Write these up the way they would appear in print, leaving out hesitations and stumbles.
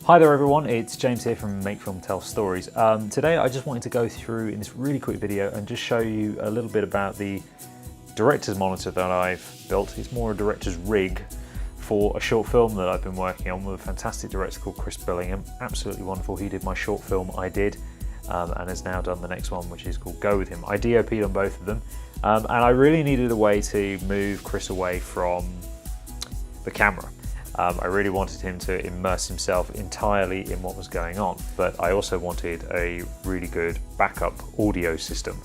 Hi there everyone, it's James here from Make Film Tell Stories. Today I just wanted to go through in this really quick video and just show you a little bit about the director's monitor that I've built. It's more a director's rig for a short film that I've been working on with a fantastic director called Chris Billingham. Absolutely wonderful. He did my short film I Did and has now done the next one, which is called Go With Him. I DOP'd on both of them and I really needed a way to move Chris away from the camera. I really wanted him to immerse himself entirely in what was going on, but I also wanted a really good backup audio system.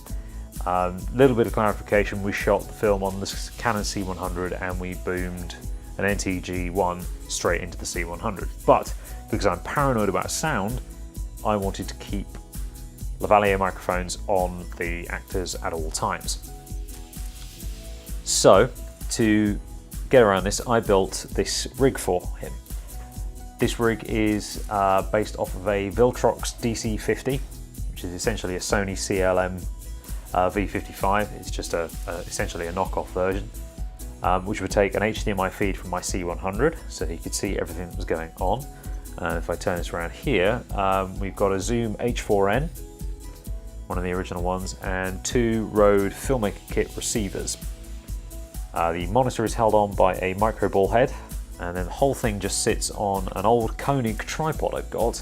Little bit of clarification, we shot the film on the Canon C100 and we boomed an NTG1 straight into the C100. But because I'm paranoid about sound, I wanted to keep lavalier microphones on the actors at all times. So, to get around this, I built this rig for him. This rig is based off of a Viltrox DC50, which is essentially a Sony CLM V55. It's just essentially a knockoff version, which would take an HDMI feed from my C100, so he could see everything that was going on. If I turn this around here, we've got a Zoom H4n, one of the original ones, and two Rode Filmmaker Kit receivers. The monitor is held on by a micro ball head, and then the whole thing just sits on an old Koenig tripod I've got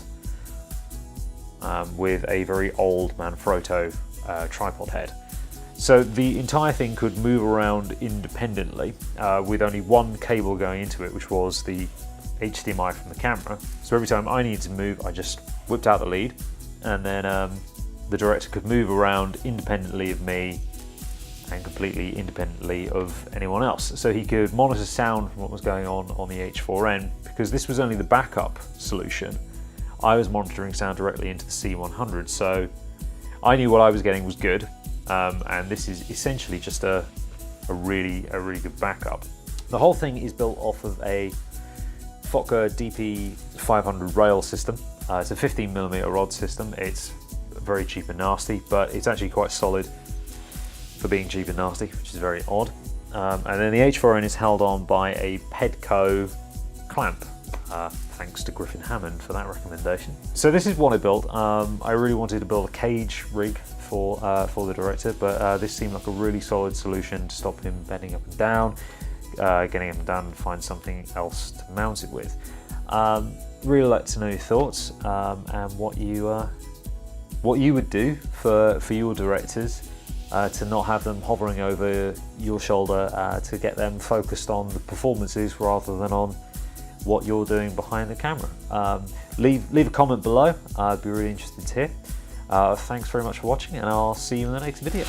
with a very old Manfrotto tripod head. So the entire thing could move around independently with only one cable going into it, which was the HDMI from the camera. So every time I needed to move, I just whipped out the lead, and then the director could move around independently of me and completely independently of anyone else. So he could monitor sound from what was going on the H4n. Because this was only the backup solution, I was monitoring sound directly into the C100, so I knew what I was getting was good, and this is essentially just a really good backup. The whole thing is built off of a Fokker DP500 rail system. It's a 15mm rod system. It's very cheap and nasty, but it's actually quite solid for being cheap and nasty, which is very odd. And then the H4n is held on by a Pedco clamp. Thanks to Griffin Hammond for that recommendation. So this is what I built. I really wanted to build a cage rig for the director, but this seemed like a really solid solution to stop him bending up and down, getting up and down and find something else to mount it with. Really like to know your thoughts and what you would do for your directors. To not have them hovering over your shoulder, to get them focused on the performances rather than on what you're doing behind the camera. Leave a comment below, I'd be really interested to hear. Thanks very much for watching, and I'll see you in the next video.